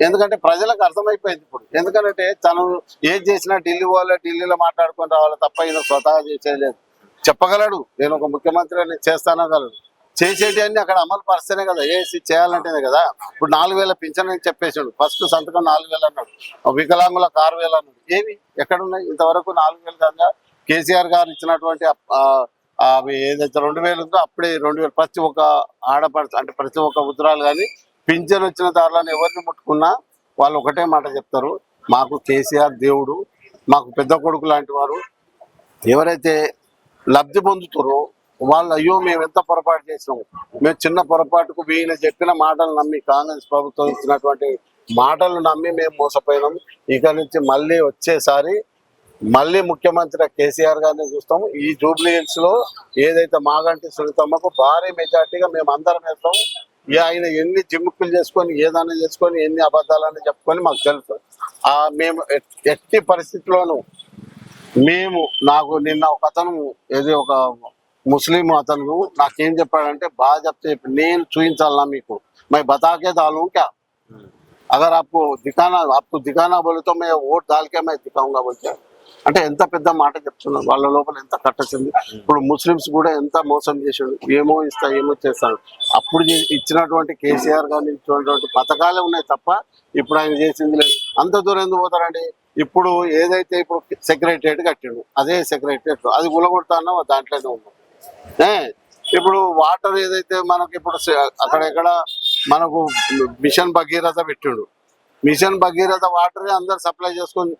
ఎందుకంటే ప్రజలకు అర్థమైపోయింది ఇప్పుడు. ఎందుకంటే తను ఏది చేసినా ఢిల్లీ పోవాలి, ఢిల్లీలో మాట్లాడుకొని రావాలి తప్ప ఈయన స్వతహా చేసేది లేదు. చెప్పగలడు, నేను ఒక ముఖ్యమంత్రి చేస్తానగలడు. చేసేటి అన్ని అక్కడ అమలు పరిస్తేనే కదా, ఏసీ చేయాలంటేనే కదా. ఇప్పుడు 4,000 పింఛన్ అని చెప్పేసాడు, ఫస్ట్ సంతకం 4,000 అన్నాడు, వికలాంగులకు 6,000 అన్నాడు. ఏవి ఎక్కడున్నాయి ఇంతవరకు? 4,000 కన్నా కేసీఆర్ గారు ఇచ్చినటువంటి అవి ఏదైతే 2,000 ఉందో అప్పుడే 2,000 ప్రతి ఒక్క ఆడపడుచు అంటే ప్రతి ఒక్క ఉత్తరాలు కానీ పింఛన్ వచ్చిన దారులను ఎవరిని ముట్టుకున్నా వాళ్ళు ఒకటే మాట చెప్తారు, మాకు కేసీఆర్ దేవుడు, మాకు పెద్ద కొడుకు లాంటి వారు. ఎవరైతే లబ్ధి పొందుతారో వాళ్ళు అయ్యో మేము ఎంత పొరపాటు చేసినాము, మేము చిన్న పొరపాటుకు వీళ్ళ చెప్పిన మాటలు నమ్మి కాంగ్రెస్ ప్రభుత్వం ఇచ్చినటువంటి మాటలు నమ్మి మేము మోసపోయినాము. ఇక నుంచి మళ్ళీ వచ్చేసారి మళ్ళీ ముఖ్యమంత్రి కేసీఆర్ గారిని చూస్తాము. ఈ జూబ్లీ హిల్స్ లో ఏదైతే మాగంటి సునీతమ్మకు భారీ మెజార్టీగా మేము అందరం వేస్తాము. ఆయన ఎన్ని జిమ్ముక్కులు చేసుకొని ఏదైనా చేసుకొని ఎన్ని అబద్ధాలని చెప్పుకొని మాకు తెలుసు. మేము ఎట్టి పరిస్థితుల్లోనూ నాకు నిన్న ఒక అతను ఏది ఒక ముస్లిం అతను నాకేం చెప్పాడంటే బాగా చెప్తే నేను చూపించాలన్నా మీకు మై బతాకే దాలు క్యా అగర్ आपको दिखाना बोले तो मैं वोट डाल के मैं दिखाऊंगा बोलते. అంటే ఎంత పెద్ద మాట చెప్తున్నారు, వాళ్ళ లోపల ఎంత కట్టొచ్చింది. ఇప్పుడు ముస్లిమ్స్ కూడా ఎంత మోసం చేశాడు, ఏమో ఇస్తా ఏమో చేస్తాడు. అప్పుడు ఇచ్చినటువంటి కేసీఆర్ గారిని ఇచ్చినటువంటి పథకాలే ఉన్నాయి తప్ప ఇప్పుడు ఆయన చేసింది లేదు. అంత దూరం ఎందుకు పోతారండి? ఇప్పుడు ఏదైతే ఇప్పుడు సెక్రటరియట్ కట్టిండు, అదే సెక్రటరియట్ అది గులగొడతానో దాంట్లోనే ఉన్నాం. ఇప్పుడు వాటర్ ఏదైతే మనకి ఇప్పుడు అక్కడెక్కడ మనకు మిషన్ భగీరథ పెట్టిండు, మిషన్ భగీరథ వాటర్ అందరు సప్లై చేసుకొని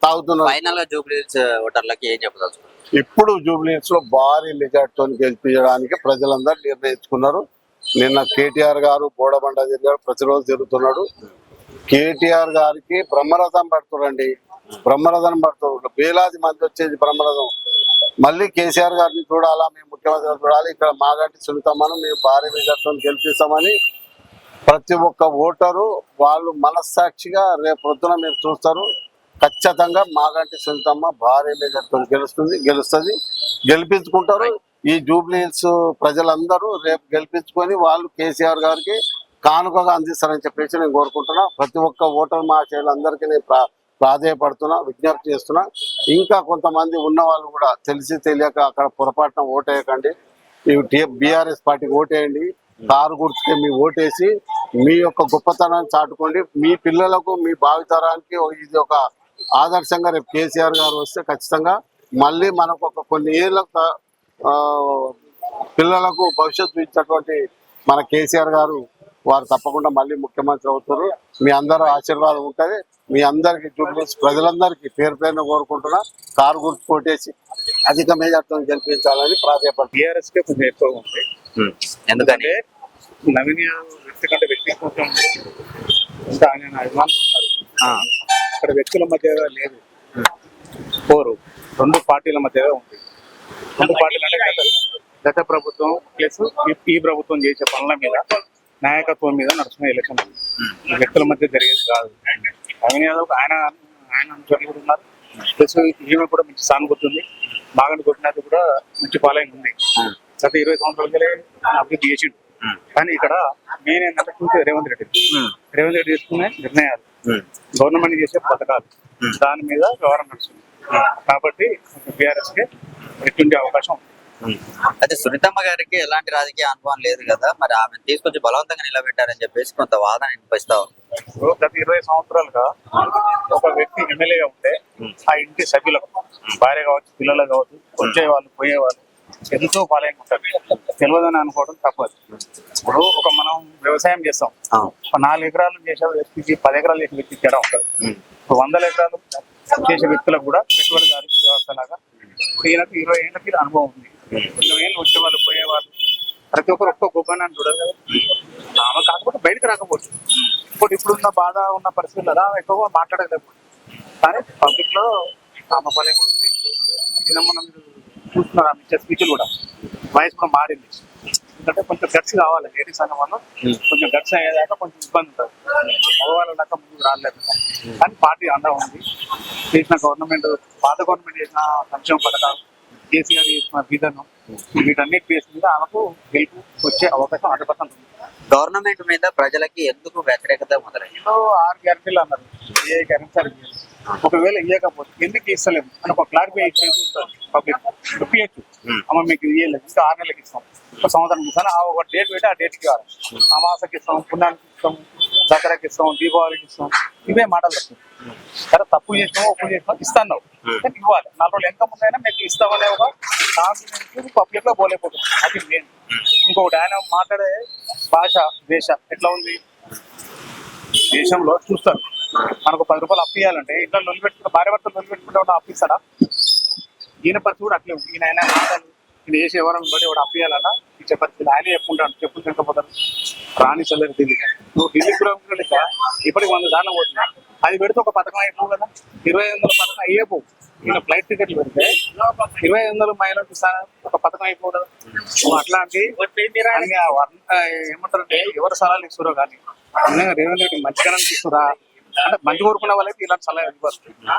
తాగుతున్నారు. ఫైనల్ గా జూబ్లీ హిల్స్ ఓటర్లకి ఏం చెప్పదలుచు? ఇప్పుడు జూబ్లీ హిల్స్ లో భారీ మెజార్టీతో గెలిపించడానికి ప్రజలందరూ నిర్ణయించుకున్నారు. నిన్న కేటీఆర్ గారు బోడబండ తిరిగారు, ప్రతిరోజు తిరుగుతున్నాడు. కేటీఆర్ గారికి బ్రహ్మరథం పడుతున్నారండి, బ్రహ్మరథం పడుతున్నారు, వేలాది మంది వచ్చేది బ్రహ్మరథం. మళ్ళీ కేసీఆర్ గారిని చూడాలా, మేము ముఖ్యమంత్రి చూడాలి, ఇక్కడ మాగంటి సునీతమ్మను మేము భారీ మెజార్టీతో గెలిపిస్తామని ప్రతి ఒక్క ఓటరు వాళ్ళు మనస్సాక్షిగా రేపు పొద్దున మీరు చూస్తారు. ఖచ్చితంగా మాగంటి సునీతమ్మ భారీ మెజార్టీతో గెలుస్తుంది, గెలిపించుకుంటారు. ఈ జూబ్లీ హిల్స్ ప్రజలందరూ రేపు గెలిపించుకొని వాళ్ళు కేసీఆర్ గారికి కానుకగా అందిస్తారని చెప్పేసి నేను కోరుకుంటున్నా. ప్రతి ఒక్క ఓటర్ మహాశయులందరికీ నేను ప్రాధేయపడుతున్నా, విజ్ఞప్తి చేస్తున్నా. ఇంకా కొంతమంది ఉన్న వాళ్ళు కూడా తెలిసి తెలియక అక్కడ పొరపాటున ఓటేయకండి, బీఆర్ఎస్ పార్టీకి ఓటేయండి. కారు గుర్తుకే మీ ఓటేసి మీ యొక్క గొప్పతనాన్ని చాటుకోండి. మీ పిల్లలకు మీ భావితరానికి ఇది ఒక ఆదర్శంగా రేపు కేసీఆర్ గారు వస్తే ఖచ్చితంగా మళ్ళీ మనకు ఒక కొన్ని ఏళ్ళకు పిల్లలకు భవిష్యత్తు ఇచ్చినటువంటి మన కేసీఆర్ గారు వారు తప్పకుండా మళ్ళీ ముఖ్యమంత్రి అవుతారు. మీ అందరూ ఆశీర్వాదం ఉంటుంది. మీ అందరికి జూబ్లీస్ ప్రజలందరికీ పేరు పేరున కోరుకుంటున్నా కారు గుర్తు కొట్టేసి అధిక మెజార్టీతో గెలిపించాలని ప్రాధాన్యపడుతుంది. టీఆర్ఎస్ కే కొంచెం ఎక్కువ ఉంది. ఎందుకంటే నవీన్ యాదవ్ వ్యక్తి కంటే వ్యక్తి కొంచెం ఇంకా ఆయన అభిమానులు ఉన్నారు. ఇక్కడ వ్యక్తుల మధ్య లేదు, పోరు రెండు పార్టీల మధ్య ఉంది. రెండు పార్టీలు అంటే గత ప్రభుత్వం ప్లస్ ఈ ప్రభుత్వం చేసే పనుల మీద నాయకత్వం మీద నడుస్తున్న ఎలక్షన్ వ్యక్తుల మధ్య జరిగేది కాదు. నవీన్ యాదవ్ ఆయన అనుచరులు కూడా ఉన్నారు, ప్లస్ ఈమె కూడా మంచి సానుభూతి ఉంది. మాగంటి గోపినాథ్ కూడా మంచి ఫాలోయింగ్ ఉంది. గత 20 సంవత్సరాలకే అభివృద్ధి చేసిండు. కానీ ఇక్కడ మెయిన్ ఏంటంటే చూసే రేవంత్ రెడ్డి తీసుకునే నిర్ణయాలు, గవర్నమెంట్ చేసే పథకాలు, దాని మీద వ్యవహారం నడుస్తుంది. కాబట్టి బీఆర్ఎస్ కి ఎటువంటి అవకాశం ఉంది. అయితే సునీతమ్మ గారికి ఎలాంటి రాజకీయ అనుభవం లేదు కదా, మరి ఆమె తీసుకొచ్చి బలవంతంగా నిలబెట్టారని చెప్పేసి కొంత వాదన వినిపిస్తా ఉంది. గత 20 సంవత్సరాలుగా ఒక వ్యక్తి ఎమ్మెల్యేగా ఉంటే ఆ ఇంటి సభ్యులకు భార్య కావచ్చు, పిల్లలు కావచ్చు, వచ్చేవాళ్ళు పోయేవాళ్ళు ఎంతో ఫాలోయింగ్ ఉంటుంది. తెలియదని అనుకోవడం తప్పదు. ఇప్పుడు మనం వ్యవసాయం చేస్తాం, 4 ఎకరాలు చేసే వ్యక్తికి 10 ఎకరాలు చేసే వ్యక్తికి తేడా ఉంటుంది. 100 ఎకరాలు చేసే వ్యక్తులకు కూడా పెట్టుబడిదారు వ్యవస్థ లాగా ఇప్పుడు ఈయనకు 20 ఏళ్ళకి అనుభవం ఉంది. 20 ఏళ్ళు వచ్చేవాళ్ళు పోయేవాళ్ళు ప్రతి ఒక్కరు ఒక్క గొప్పని చూడదు కదా. ఆమె కాకపోతే బయటకు రాకపోవచ్చు. ఇప్పుడున్న బాధ ఉన్న పరిస్థితుల్లో ఆమె ఎక్కువగా మాట్లాడలేదు. కానీ పబ్లిక్ లో ఆమె ఫలం కూడా ఉంది. నిన్న మనం చూస్తున్నారు ఆమె ఇచ్చే స్పీచ్లు కూడా వాయిస్ కూడా మారింది. ఎందుకంటే కొంచెం గట్స్ కావాలి లేడీస్ అన్న వాళ్ళు కొంచెం గట్స్ అయ్యేదాకా కొంచెం ఇబ్బంది ఉంటుంది. మగవాళ్ళ దాకా ముందుకు రాలేదు కానీ పార్టీ అండా ఉంది. చేసిన గవర్నమెంట్ పాత గవర్నమెంట్ చేసిన సంక్షేమ పథకాలు, కేసీఆర్ చేసిన విధానం, వీటన్నిటి బేస్ మీద ఆమెకు గెలుపు వచ్చే అవకాశం 100% ఉంది. గవర్నమెంట్ మీద ప్రజలకి ఎందుకు వ్యతిరేకత మొదలైంది? 6 గ్యారెంటీలు అన్నారు, ఏ గ్యారెంటీ ఒకవేళ ఇవ్వకపోతే ఎందుకు ఇస్తలేము అని ఒక క్లారిఫై ఇచ్చేది ఉంటుంది పబ్లిక్. ఇప్పించచ్చు అమ్మ మీకు ఇవ్వలేదు ఇంకా 6 నెలలకి ఇస్తాం, ఒక సంవత్సరం ఇస్తాను, ఆ ఒక డేట్ పెట్టి ఆ డేట్కి ఇవ్వాలి. అమాసకి ఇస్తాం, పుణ్యానికి ఇస్తాం, దసరాకి ఇస్తాం, దీపావళికి ఇస్తాం, ఇవే మాటలు వస్తుంది. సరే తప్పు చేసినావు ఒప్పు చేసినావు ఇస్తాను కానీ ఇవ్వాలి. 4 రోజులు ఎంత ముందైనా మీకు ఇస్తామనే ఒక కాన్ఫిడెన్స్ పబ్లిక్ లో పోలేకపోతుంది. అది మెయిన్. ఇంకొకటి ఆయన మాట్లాడే భాష దేశ ఎట్లా ఉంది, దేశంలో చూస్తారు మనకు 10 రూపాయలు అప్పు ఇవ్వాలంటే ఇంట్లో లొల్లి పెట్టుకుంటే భార్య భర్తలు లొల్లి పెట్టుకుంటే వాడు అప్పు ఇస్తాడా? ఈయన పరిస్థితి కూడా అట్లే ఉంది. ఈయన మాటలు ఈయన చేసి ఎవరైనా బట్టి వాడు అప్పు ఇవ్వాలన్నా ఇచ్చే పరిస్థితి ఆయనే చెప్పుకుంటాడు. చెప్పులు తినకపోతారు రాణి చల్లని ఢిల్లీ. నువ్వు ఢిల్లీ కూడా ఇప్పటికి 100 సార్లు పోతున్నా అది పెడితే ఒక పథకం అయిపోవు కదా. 2500 పథకం అయ్యేపోవు. ఈయన ఫ్లైట్ టికెట్లు పెడితే 2500 మైళ్ళకి ఒక పథకం అయిపోవు కదా. నువ్వు అట్లాంటి ఏమంటారంటే ఎవరు సలహాలు ఇస్తారో కానీ నిజంగా రేవంత్ రెడ్డి మంచిగానే ఇస్తురా అంటే మంచి కోరుకున్న వాళ్ళకి ఇలాంటి సలహా ఇవ్వాలి.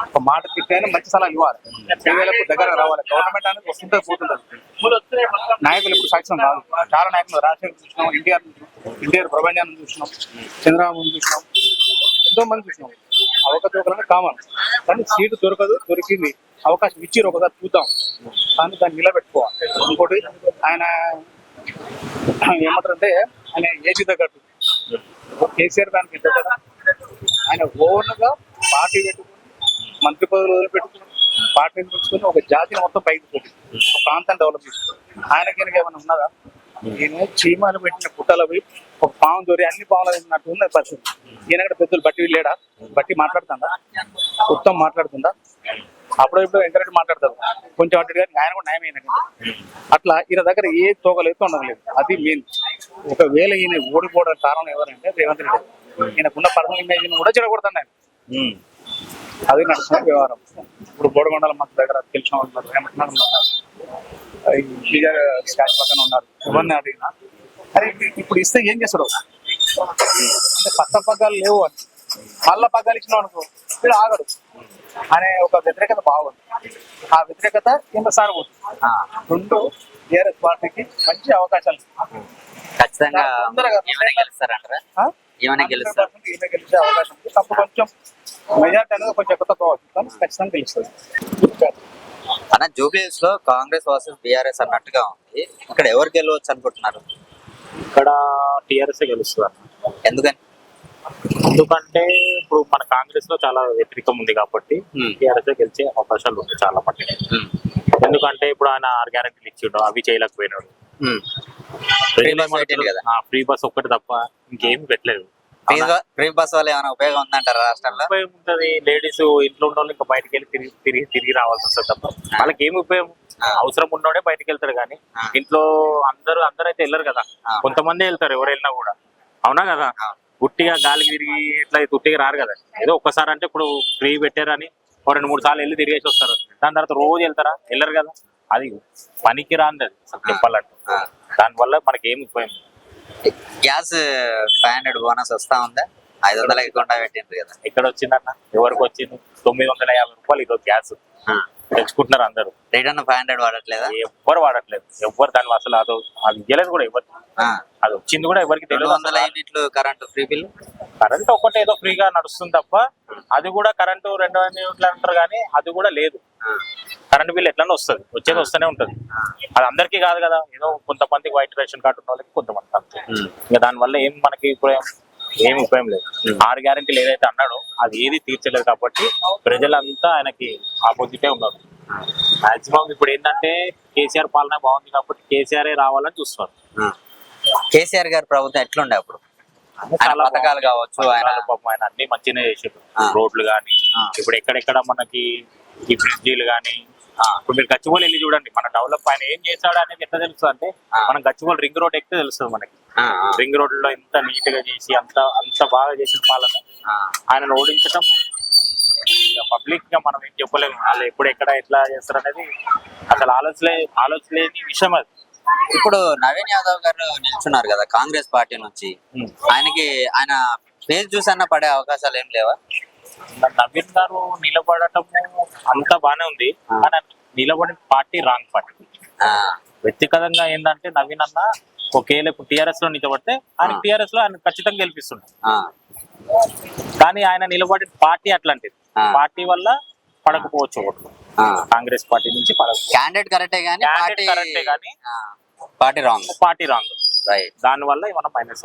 ఒక మాట తిట్టైనా మంచి సలహా ఇవ్వాలి. పేదలకు దగ్గర రావాలి. గవర్నమెంట్ అనేది వస్తుంటే పోతుంటది. నాయకులు ఇప్పుడు సాక్ష్యం కాదు. చాలా నాయకులు రాజశేఖర్ చూసినాం, ఎన్టీఆర్ ప్రభంజాన్ని చూసినాం, చంద్రబాబు చూసినాం, ఎంతో మంది చూసినాం. అవకతవకలనే కామన్ కానీ సీటు దొరకదు, దొరికింది అవకాశం ఇచ్చిరు ఒకసారి చూద్దాం కానీ దాన్ని నిలబెట్టుకోవాలి. ఇంకోటి ఆయన ఏమంటారంటే ఆయన ఏజ్ తగ్గట్టు కేసీఆర్ దానికి ఎంత కదా ఆయన ఓన్గా పార్టీ పెట్టుకుని మంత్రి పదవులు వదిలిపెట్టుకుని పార్టీని పెట్టుకుని ఒక జాతిని మొత్తం పైకి పోతుంది, ఒక ప్రాంతాన్ని డెవలప్ చేస్తుంది. ఆయనకి ఏమైనా ఉన్నదా? ఈయన చీమాలు పెట్టిన పుట్టలు పోయి ఒక పాము దొరి అన్ని పాములు తిన్నట్టు ఉన్న పరిస్థితి. ఈయన పెద్దలు బట్టి లేడా? బట్టి మాట్లాడుతుందా? ఉత్తమ్ మాట్లాడుతుందా? అప్పుడప్పుడు వెంకరెడ్డి మాట్లాడతారు కొంచెం అటు కానీ ఆయన కూడా న్యాయమైన. అట్లా ఈయన దగ్గర ఏ తోకలైతే ఉండలేదు. అది మెయిన్. ఒకవేళ ఈయన ఓడిపోవడానికి కారణం ఎవరంటే రేవంత్ రెడ్డి. ఈయనకున్న పర్సనల్ ఇమేజ్ కూడా చెడగొడతాను ఆయన. అది నడుస్తున్న వ్యవహారం. ఇప్పుడు బోడగొండల మన దగ్గర తెలిసిన వాళ్ళు ఉన్నారు, ఏమంటున్నారు స్టాచ్ పక్కన ఉన్నారు. ఎవరిని అడిగినా అరే ఇప్పుడు ఇస్తే ఏం చేస్తాడు అంటే పక్కలు లేవు అని మళ్ళా పగ్గాలు ఇచ్చినావు అనుకో వీడు ఆగడు అనే ఒక వ్యతిరేకత బాగుంది. ఆ వ్యతిరేకత కింద సారబోతుంది. 2 టీఆర్ఎస్ పార్టీకి మంచి అవకాశాలు ఖచ్చితంగా గెలుస్తారంటారా? ఏమైనా గెలుస్తారు, ఈమె గెలిచే అవకాశం ఉంది. తప్పు కొంచెం మెజార్టీ అనేది కొంచెం ఎక్కువ తక్కువ కానీ ఖచ్చితంగా గెలుస్తుంది. అన్న జూబ్లీహిల్స్ లో కాంగ్రెస్ వర్సెస్ బీఆర్ఎస్ అన్నట్టుగా ఉంది. ఇక్కడ ఎవరు గెలవచ్చు అనుకుంటున్నారు? ఇక్కడ టీఆర్ఎస్ గెలుస్తుంది. ఎందుకని? ఎందుకంటే ఇప్పుడు మన కాంగ్రెస్ లో చాలా వ్యతిరేకం ఉంది కాబట్టి టీఆర్ఎస్ గెలిచే అవకాశాలు ఉన్నాయి చాలా మట్టుకి. ఎందుకంటే ఇప్పుడు ఆయన 6 గ్యారెంటీలు ఇచ్చిండు, అవి చేయలేకపోయినాడు. ఫ్రీ బస్ ఒక్కటి తప్ప ఇంకేమి పెట్టలేదు. ఫ్రీ బస్ వల్ల ఏమైనా ఉపయోగం ఉందంటారా రాష్ట్రంలో? ఉపయోగం ఉంటుంది. లేడీస్ ఇంట్లో ఉన్న వాళ్ళు ఇంకా బయటకు వెళ్ళి తిరిగి రావాల్సి వస్తుంది తప్ప వాళ్ళకి ఏమి ఉపయోగం? అవసరం ఉన్నోడే బయటకు వెళ్తారు కానీ ఇంట్లో అందరూ అయితే వెళ్ళరు కదా. కొంతమంది వెళ్తారు ఎవరు వెళ్ళినా కూడా. అవునా కదా? గుట్టిగా గాలికి తిరిగి ఇట్లా గుట్టిగా రారు కదా. ఏదో ఒక్కసారి అంటే ఇప్పుడు ఫ్రీ పెట్టారని 2-3 సార్లు వెళ్ళి తిరిగేసి వస్తారు. దాని తర్వాత రోజు వెళ్తారా? వెళ్ళరు కదా. అది పనికి రాంది అది చెప్పాలంటే. దానివల్ల మనకి ఏమి ఉపయోగం? గ్యాస్ 500 బోనస్ వస్తా ఉందా? 500 లేకుండా పెట్టిండ్రు కదా. ఎక్కడ వచ్చిందన్న? ఎవరికి వచ్చింది? 950 రూపాయలు ఈరోజు గ్యాస్ తెచ్చుకుంటున్నారు అందరూ. రిటర్న్ 500 వాడట్లేదా? ఎవ్వరు వాడట్లేదు. ఎవ్వరు దాని అసలు అది ఇవ్వలేదు కూడా ఎవరు. అది వచ్చింది కూడా ఎవరికి తెలియదు. 200 యూనిట్లు కరెంటు ఫ్రీ బిల్. కరెంట్ ఒకటి ఏదో ఫ్రీగా నడుస్తుంది తప్ప అది కూడా కరెంటు 200 యూనిట్లు అంటారు కానీ అది కూడా లేదు. కరెంట్ బిల్ ఎట్లనే వస్తుంది, వచ్చేది వస్తూనే ఉంటది. అది అందరికీ కాదు కదా, ఏదో కొంతమందికి వైట్ రేషన్ కార్డు ఉన్న వాళ్ళకి కొంతమంది అంతే. ఇంకా దానివల్ల ఏం మనకి ఇప్పుడు ఏమి ఉపయోగం లేదు. 6 గ్యారెంటీలు ఏదైతే అన్నాడో అది ఏది తీర్చలేదు కాబట్టి ప్రజలంతా ఆయనకి ఆపోజిటే ఉన్నారు. మాక్సిమం ఇప్పుడు ఏంటంటే కేసీఆర్ పాలన బాగుంది కాబట్టి కేసీఆర్ రావాలని చూస్తున్నారు. కేసీఆర్ గారి ప్రభుత్వం ఎట్లుండే అప్పుడు? చాలా పథకాలు కావచ్చు, ఆయన అన్ని మంచిగానే చేసారు. రోడ్లు కానీ ఇప్పుడు ఎక్కడెక్కడ మనకి ఈ బ్రిడ్జీలు కానీ ఇప్పుడు మీరు గచ్చిబౌలి వెళ్ళి చూడండి. మన డెవలప్ ఆయన ఏం చేశాడు అనేది ఎట్లా తెలుస్తుంది అంటే మనం గచ్చిబౌలి రింగ్ రోడ్ ఎక్కితే తెలుస్తుంది మనకి. రింగ్ రోడ్ లో ఎంత నీట్ గా చేసి అంత బాగా చేసిన పాలన ఆయనను ఓడించడం పబ్లిక్ గా మనం ఏం చెప్పలేము. వాళ్ళు ఎప్పుడు ఎక్కడ ఎట్లా చేస్తారు అనేది అసలు ఆలోచలేని విషయం అది. ఇప్పుడు నవీన్ యాదవ్ గారు నిల్చున్నారు కదా కాంగ్రెస్ పార్టీ నుంచి, ఆయన ఫేస్ చూసన్నా పడే అవకాశాలు ఏం లేవా? నవీన్ గారు నిలబడటము అంతా బానే ఉంది, కానీ నిలబడిన పార్టీ రాంగ్ పార్టీ. ఆ, వ్యక్తిగతంగా ఏంటంటే నవీన్ అన్న ఒకవేళ ఇప్పుడు టీఆర్ఎస్ లో నిలబడితే ఆయన టీఆర్ఎస్ లో ఆయన ఖచ్చితంగా గెలిపిస్తుంటారు. ఆ, కానీ ఆయన నిలబడిన పార్టీ అట్లాంటిది, పార్టీ వల్ల పడకపోవచ్చు ఓట్లు. ఆ. కాంగ్రెస్ పార్టీ నుంచి పడకపోవచ్చు. క్యాండిడేట్ కరెక్టే కానీ Candidate correct ఏ గానీ party wrong. Party wrong, right. దాని వల్ల ఏమన్నా మైనస్